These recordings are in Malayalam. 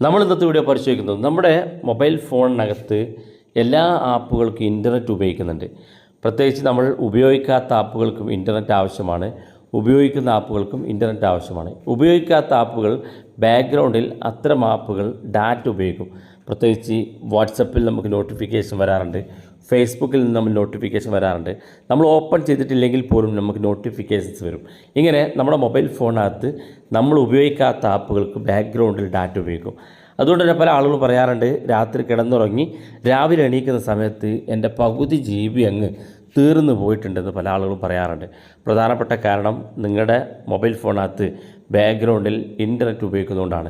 നമ്മൾ ഇന്നത്തെ വീഡിയോ പരിശോധിക്കുന്നത് നമ്മുടെ മൊബൈൽ ഫോണിനകത്ത് എല്ലാ ആപ്പുകൾക്കും ഇൻ്റർനെറ്റ് ഉപയോഗിക്കുന്നുണ്ട്. പ്രത്യേകിച്ച് നമ്മൾ ഉപയോഗിക്കാത്ത ആപ്പുകൾക്കും ഇൻ്റർനെറ്റ് ആവശ്യമാണ്, ഉപയോഗിക്കുന്ന ആപ്പുകൾക്കും ഇൻ്റർനെറ്റ് ആവശ്യമാണ്. ഉപയോഗിക്കാത്ത ആപ്പുകൾ ബാക്ക്ഗ്രൗണ്ടിൽ അത്തരം ആപ്പുകൾ ഡാറ്റ ഉപയോഗിക്കും. പ്രത്യേകിച്ച് വാട്സപ്പിൽ നമുക്ക് നോട്ടിഫിക്കേഷൻ വരാറുണ്ട്, ഫേസ്ബുക്കിൽ നിന്ന് നമ്മൾ നോട്ടിഫിക്കേഷൻ വരാറുണ്ട്. നമ്മൾ ഓപ്പൺ ചെയ്തിട്ടില്ലെങ്കിൽ പോലും നമുക്ക് നോട്ടിഫിക്കേഷൻസ് വരും. ഇങ്ങനെ നമ്മുടെ മൊബൈൽ ഫോണിനകത്ത് നമ്മൾ ഉപയോഗിക്കാത്ത ആപ്പുകൾക്ക് ബാക്ക്ഗ്രൗണ്ടിൽ ഡാറ്റ ഉപയോഗിക്കും. അതുകൊണ്ട് തന്നെ പല ആളുകളും പറയാറുണ്ട്, രാത്രി കിടന്നുറങ്ങി രാവിലെ എണീക്കുന്ന സമയത്ത് എൻ്റെ പകുതി GB അങ്ങ് തീർന്നു പോയിട്ടുണ്ടെന്ന് പല ആളുകളും പറയാറുണ്ട്. പ്രധാനപ്പെട്ട കാരണം നിങ്ങളുടെ മൊബൈൽ ഫോണിനകത്ത് ബാക്ക്ഗ്രൗണ്ടിൽ ഇൻ്റർനെറ്റ് ഉപയോഗിക്കുന്നതുകൊണ്ടാണ്.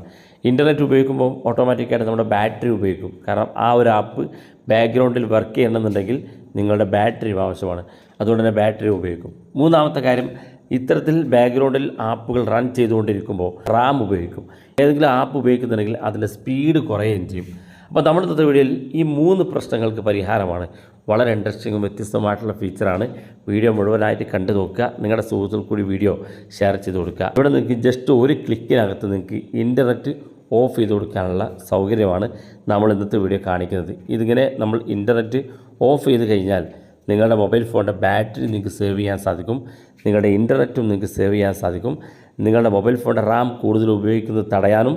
ഇൻ്റർനെറ്റ് ഉപയോഗിക്കുമ്പോൾ ഓട്ടോമാറ്റിക്കായിട്ട് നമ്മുടെ ബാറ്ററി ഉപയോഗിക്കും. കാരണം ആ ഒരു ആപ്പ് ബാക്ക്ഗ്രൗണ്ടിൽ വർക്ക് ചെയ്യണമെന്നുണ്ടെങ്കിൽ നിങ്ങളുടെ ബാറ്ററി ആവശ്യമാണ്. അതുകൊണ്ട് തന്നെ ബാറ്ററി ഉപയോഗിക്കും. മൂന്നാമത്തെ കാര്യം, ഇത്തരത്തിൽ ബാക്ക്ഗ്രൗണ്ടിൽ ആപ്പുകൾ റൺ ചെയ്തുകൊണ്ടിരിക്കുമ്പോൾ റാം ഉപയോഗിക്കും. ഏതെങ്കിലും ആപ്പ് ഉപയോഗിക്കുന്നുണ്ടെങ്കിൽ അതിൻ്റെ സ്പീഡ് കുറയുകയും ചെയ്യും. അപ്പോൾ നമ്മുടെ ഇന്നത്തെ വീഡിയോയിൽ ഈ 3 പ്രശ്നങ്ങൾക്ക് പരിഹാരമാണ്. വളരെ ഇൻട്രസ്റ്റിങ്ങും വ്യത്യസ്തമായിട്ടുള്ള ഫീച്ചറാണ്. വീഡിയോ മുഴുവനായിട്ട് കണ്ടു നോക്കുക. നിങ്ങളുടെ സുഹൃത്തുക്കൾ കൂടി വീഡിയോ ഷെയർ ചെയ്ത് കൊടുക്കുക. ഇവിടെ നിങ്ങൾക്ക് ജസ്റ്റ് ഒരു ക്ലിക്കിനകത്ത് നിങ്ങൾക്ക് ഇൻ്റർനെറ്റ് ഓഫ് ചെയ്ത് കൊടുക്കാനുള്ള സൗകര്യമാണ് നമ്മൾ ഇന്നത്തെ വീഡിയോ കാണിക്കുന്നത്. ഇതിങ്ങനെ നമ്മൾ ഇൻ്റർനെറ്റ് ഓഫ് ചെയ്ത് കഴിഞ്ഞാൽ നിങ്ങളുടെ മൊബൈൽ ഫോണിൻ്റെ ബാറ്ററി നിങ്ങൾക്ക് സേവ് ചെയ്യാൻ സാധിക്കും, നിങ്ങളുടെ ഇൻ്റർനെറ്റും നിങ്ങൾക്ക് സേവ് ചെയ്യാൻ സാധിക്കും. നിങ്ങളുടെ മൊബൈൽ ഫോണിൻ്റെ റാം കൂടുതൽ ഉപയോഗിക്കുന്നത് തടയാനും,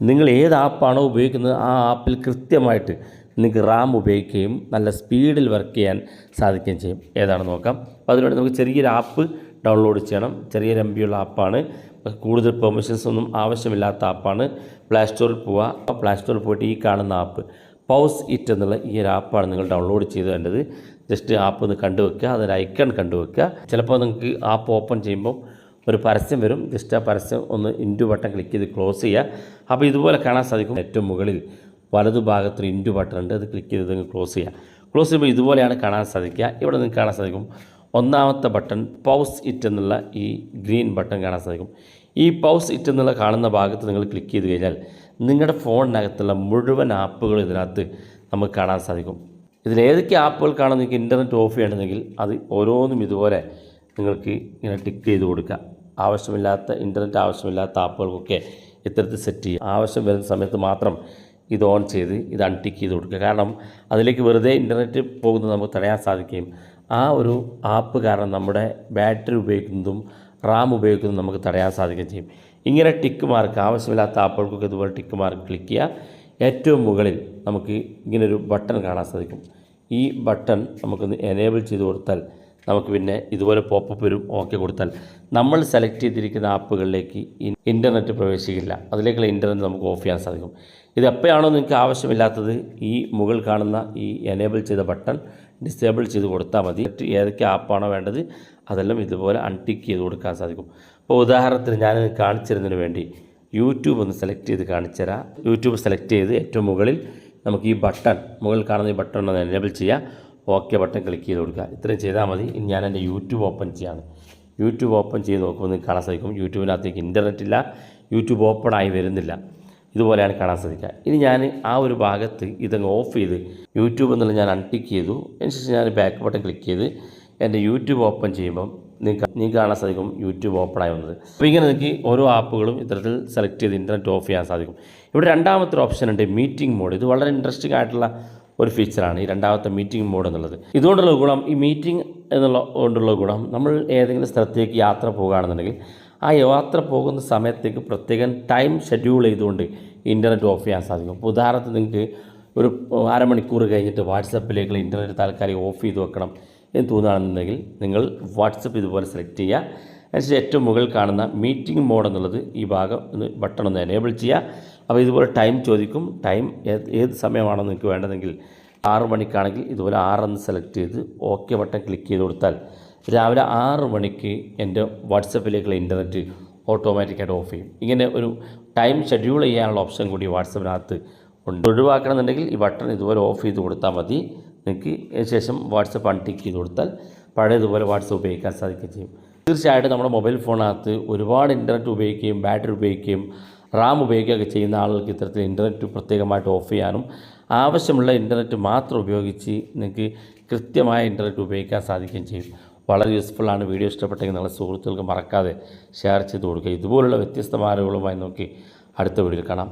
നിങ്ങൾ ഏത് ആപ്പാണോ ഉപയോഗിക്കുന്നത് ആ ആപ്പിൽ കൃത്യമായിട്ട് നിങ്ങൾക്ക് റാം ഉപയോഗിക്കുകയും നല്ല സ്പീഡിൽ വർക്ക് ചെയ്യാൻ സാധിക്കുകയും ചെയ്യും. ഏതാണെന്ന് നോക്കാം. അപ്പോൾ അതിനുവേണ്ടി നമുക്ക് ചെറിയൊരു ആപ്പ് ഡൗൺലോഡ് ചെയ്യണം. ചെറിയൊരു MB ഉള്ള ആപ്പാണ്, കൂടുതൽ പെർമിഷൻസ് ഒന്നും ആവശ്യമില്ലാത്ത ആപ്പാണ്. പ്ലേ സ്റ്റോറിൽ പോവുക. പ്ലേ സ്റ്റോറിൽ പോയിട്ട് ഈ കാണുന്ന ആപ്പ് പൗസ് ഇറ്റ് എന്നുള്ള ഈ ഒരു ആപ്പാണ് നിങ്ങൾ ഡൗൺലോഡ് ചെയ്ത് വേണ്ടത്. ജസ്റ്റ് ആപ്പ് ഒന്ന് കണ്ടുവെക്കുക, അതൊരു ഐക്കൺ കണ്ടുവെക്കുക. ചിലപ്പോൾ നിങ്ങൾക്ക് ആപ്പ് ഓപ്പൺ ചെയ്യുമ്പോൾ ഒരു പരസ്യം വരും. ജസ്റ്റ് ആ പരസ്യം ഒന്ന് ഇൻറ്റു ബട്ടൺ ക്ലിക്ക് ചെയ്ത് ക്ലോസ് ചെയ്യുക. അപ്പോൾ ഇതുപോലെ കാണാൻ സാധിക്കും. ഏറ്റവും മുകളിൽ വലതുഭാഗത്തൊരു ഇൻറ്റു ബട്ടൺ ഉണ്ട്, അത് ക്ലിക്ക് ചെയ്ത് നിങ്ങൾ ക്ലോസ് ചെയ്യുക. ക്ലോസ് ചെയ്യുമ്പോൾ ഇതുപോലെയാണ് കാണാൻ സാധിക്കുക. ഇവിടെ നിങ്ങൾക്ക് കാണാൻ സാധിക്കും ഒന്നാമത്തെ ബട്ടൺ പൗസ് ഇറ്റ് എന്നുള്ള ഈ ഗ്രീൻ ബട്ടൺ കാണാൻ സാധിക്കും. ഈ പൗസ് ഇറ്റ് എന്നുള്ള കാണുന്ന ഭാഗത്ത് നിങ്ങൾ ക്ലിക്ക് ചെയ്ത് കഴിഞ്ഞാൽ നിങ്ങളുടെ ഫോണിനകത്തുള്ള മുഴുവൻ ആപ്പുകളും ഇതിനകത്ത് നമുക്ക് കാണാൻ സാധിക്കും. ഇതിലേതൊക്കെ ആപ്പുകൾക്കാണ് നിങ്ങൾക്ക് ഇൻ്റർനെറ്റ് ഓഫ് ചെയ്യണമെങ്കിൽ അത് ഓരോന്നും ഇതുപോലെ നിങ്ങൾക്ക് ഇങ്ങനെ ടിക്ക് ചെയ്ത് കൊടുക്കുക. ആവശ്യമില്ലാത്ത ഇൻ്റർനെറ്റ് ആവശ്യമില്ലാത്ത ആപ്പുകൾക്കൊക്കെ ഇത്തരത്തിൽ സെറ്റ് ചെയ്യുക. ആവശ്യം വരുന്ന സമയത്ത് മാത്രം ഇത് ഓൺ ചെയ്ത് ഇത് അൺടിക്ക് ചെയ്ത് കൊടുക്കുക. കാരണം അതിലേക്ക് വെറുതെ ഇൻ്റർനെറ്റ് പോകുന്നത് നമുക്ക് തടയാൻ സാധിക്കുകയും ആ ഒരു ആപ്പ് കാരണം നമ്മുടെ ബാറ്ററി ഉപയോഗിക്കുന്നതും റാം ഉപയോഗിക്കുന്നതും നമുക്ക് തടയാൻ സാധിക്കുകയും ചെയ്യും. ഇങ്ങനെ ടിക്ക് മാർക്ക് ആവശ്യമില്ലാത്ത ആപ്പുകൾക്കൊക്കെ ഇതുപോലെ ടിക്ക് മാർക്ക് ക്ലിക്ക് ചെയ്യുക. ഏറ്റവും മുകളിൽ നമുക്ക് ഇങ്ങനൊരു ബട്ടൺ കാണാൻ സാധിക്കും. ഈ ബട്ടൺ നമുക്കൊന്ന് എനേബിൾ ചെയ്ത് കൊടുത്താൽ നമുക്ക് പിന്നെ ഇതുപോലെ പോപ്പപ്പ് വരും. ഓക്കെ കൊടുത്താൽ നമ്മൾ സെലക്ട് ചെയ്തിരിക്കുന്ന ആപ്പുകളിലേക്ക് ഇൻ്റർനെറ്റ് പ്രവേശിക്കില്ല. അതിലേക്കുള്ള ഇൻ്റർനെറ്റ് നമുക്ക് ഓഫ് ചെയ്യാൻ സാധിക്കും. ഇത് എപ്പോഴാണോ നിങ്ങൾക്ക് ആവശ്യമില്ലാത്തത് ഈ മുകൾ കാണുന്ന ഈ എനേബിൾ ചെയ്ത ബട്ടൺ ഡിസേബിൾ ചെയ്ത് കൊടുത്താൽ മതി. ഏതൊക്കെ ആപ്പാണോ വേണ്ടത് അതെല്ലാം ഇതുപോലെ അൺടിക്ക് ചെയ്ത് കൊടുക്കാൻ സാധിക്കും. അപ്പോൾ ഉദാഹരണത്തിന് ഞാൻ കാണിച്ചിരുന്നതിന് വേണ്ടി യൂട്യൂബ് ഒന്ന് സെലക്ട് ചെയ്ത് കാണിച്ചുതരാം. യൂട്യൂബ് സെലക്ട് ചെയ്ത് ഏറ്റവും മുകളിൽ നമുക്ക് ഈ ബട്ടൺ മുകളിൽ കാണുന്ന ഈ ബട്ടൺ ഒന്ന് എനേബിൾ ചെയ്യുക. ഓക്കെ ബട്ടൺ ക്ലിക്ക് ചെയ്ത് കൊടുക്കുക. ഇത്രയും ചെയ്താൽ മതി. ഇനി ഞാൻ എൻ്റെ യൂട്യൂബ് ഓപ്പൺ ചെയ്യാണ്. യൂട്യൂബ് ഓപ്പൺ ചെയ്ത് നോക്കുമ്പോൾ നിങ്ങൾക്ക് കാണാൻ സാധിക്കും യൂട്യൂബിനകത്തേക്ക് ഇൻ്റർനെറ്റ് ഇല്ല, യൂട്യൂബ് ഓപ്പൺ ആയി വരുന്നില്ല. ഇതുപോലെയാണ് കാണാൻ സാധിക്കുക. ഇനി ഞാൻ ആ ഒരു ഭാഗത്ത് ഇതങ്ങ് ഓഫ് ചെയ്ത് യൂട്യൂബ് എന്നുള്ള ഞാൻ അൺടിക്ക് ചെയ്തു. അതിനുശേഷം ഞാൻ ബാക്ക് ബട്ടൺ ക്ലിക്ക് ചെയ്ത് എൻ്റെ യൂട്യൂബ് ഓപ്പൺ ചെയ്യുമ്പം നിങ്ങൾക്ക് കാണാൻ സാധിക്കും യൂട്യൂബ് ഓപ്പൺ ആയി വന്നത്. അപ്പോൾ ഇങ്ങനെ നിങ്ങൾക്ക് ഓരോ ആപ്പുകളും ഇത്തരത്തിൽ സെലക്ട് ചെയ്ത് ഇൻ്റർനെറ്റ് ഓഫ് ചെയ്യാൻ സാധിക്കും. ഇവിടെ രണ്ടാമത്തെ ഒരു ഓപ്ഷൻ ഉണ്ട്, മീറ്റിംഗ് മോഡ്. ഇത് വളരെ ഇൻട്രസ്റ്റിംഗ് ആയിട്ടുള്ള ഒരു ഫീച്ചറാണ് ഈ രണ്ടാമത്തെ മീറ്റിംഗ് മോഡ് എന്നുള്ളത്. ഇതുകൊണ്ടുള്ള ഗുണം, ഈ മീറ്റിംഗ് കൊണ്ടുള്ള ഗുണം, നമ്മൾ ഏതെങ്കിലും സ്ഥലത്തേക്ക് യാത്ര പോകുകയാണെന്നുണ്ടെങ്കിൽ ആ യാത്ര പോകുന്ന സമയത്തേക്ക് പ്രത്യേകം ടൈം ഷെഡ്യൂൾ ചെയ്തുകൊണ്ട് ഇൻ്റർനെറ്റ് ഓഫ് ചെയ്യാൻ സാധിക്കും. ഇപ്പോൾ ഉദാഹരണത്തിന് നിങ്ങൾക്ക് ഒരു അരമണിക്കൂർ കഴിഞ്ഞിട്ട് വാട്സപ്പിലേക്കുള്ള ഇൻ്റർനെറ്റ് താൽക്കാലികം ഓഫ് ചെയ്ത് വെക്കണം എന്ന് തോന്നുകയാണെന്നുണ്ടെങ്കിൽ നിങ്ങൾ വാട്സപ്പ് ഇതുപോലെ സെലക്ട് ചെയ്യുക. അതിനുശേഷം ഏറ്റവും മുകളിൽ കാണുന്ന മീറ്റിംഗ് മോഡ് എന്നുള്ളത് ഈ ഭാഗം ബട്ടൺ ഒന്ന് എനേബിൾ ചെയ്യുക. അപ്പോൾ ഇതുപോലെ ടൈം ചോദിക്കും. ടൈം ഏത് സമയമാണോ നിങ്ങൾക്ക് വേണ്ടതെങ്കിൽ 6 മണിക്കാണെങ്കിൽ ഇതുപോലെ 6 എന്ന് സെലക്ട് ചെയ്ത് ഓക്കെ ബട്ടൺ ക്ലിക്ക് ചെയ്ത് കൊടുത്താൽ രാവിലെ 6 മണിക്ക് എൻ്റെ വാട്സപ്പിലേക്കുള്ള ഇൻ്റർനെറ്റ് ഓട്ടോമാറ്റിക്കായിട്ട് ഓഫ് ചെയ്യും. ഇങ്ങനെ ഒരു ടൈം ഷെഡ്യൂൾ ചെയ്യാനുള്ള ഓപ്ഷൻ കൂടി വാട്സപ്പിനകത്ത് ഉണ്ട്. ഒഴിവാക്കണമെന്നുണ്ടെങ്കിൽ ഈ ബട്ടൺ ഇതുപോലെ ഓഫ് ചെയ്ത് കൊടുത്താൽ മതി. നിങ്ങൾക്ക് ശേഷം വാട്സപ്പ് അൺടിക്ക് ചെയ്ത് കൊടുത്താൽ പഴയതുപോലെ വാട്സപ്പ് ഉപയോഗിക്കാൻ സാധിക്കുകയും ചെയ്യും. തീർച്ചയായിട്ടും നമ്മുടെ മൊബൈൽ ഫോണിനകത്ത് ഒരുപാട് ഇൻ്റർനെറ്റ് ഉപയോഗിക്കുകയും ബാറ്ററി ഉപയോഗിക്കുകയും റാം ഉപയോഗിക്കുകയൊക്കെ ചെയ്യുന്ന ആളുകൾക്ക് ഇത്തരത്തിൽ ഇൻ്റർനെറ്റ് പ്രത്യേകമായിട്ട് ഓഫ് ചെയ്യാനും ആവശ്യമുള്ള ഇൻ്റർനെറ്റ് മാത്രം ഉപയോഗിച്ച് നിങ്ങൾക്ക് കൃത്യമായ ഇൻ്റർനെറ്റ് ഉപയോഗിക്കാൻ സാധിക്കുകയും ചെയ്യും. വളരെ യൂസ്ഫുള്ളാണ്. വീഡിയോ ഇഷ്ടപ്പെട്ടെങ്കിൽ നിങ്ങളുടെ സുഹൃത്തുക്കൾക്ക് മറക്കാതെ ഷെയർ ചെയ്ത് കൊടുക്കുക. ഇതുപോലുള്ള വ്യത്യസ്തമായ അറിവുകളുമായി നോക്കി അടുത്ത വീഡിയോയിൽ കാണാം.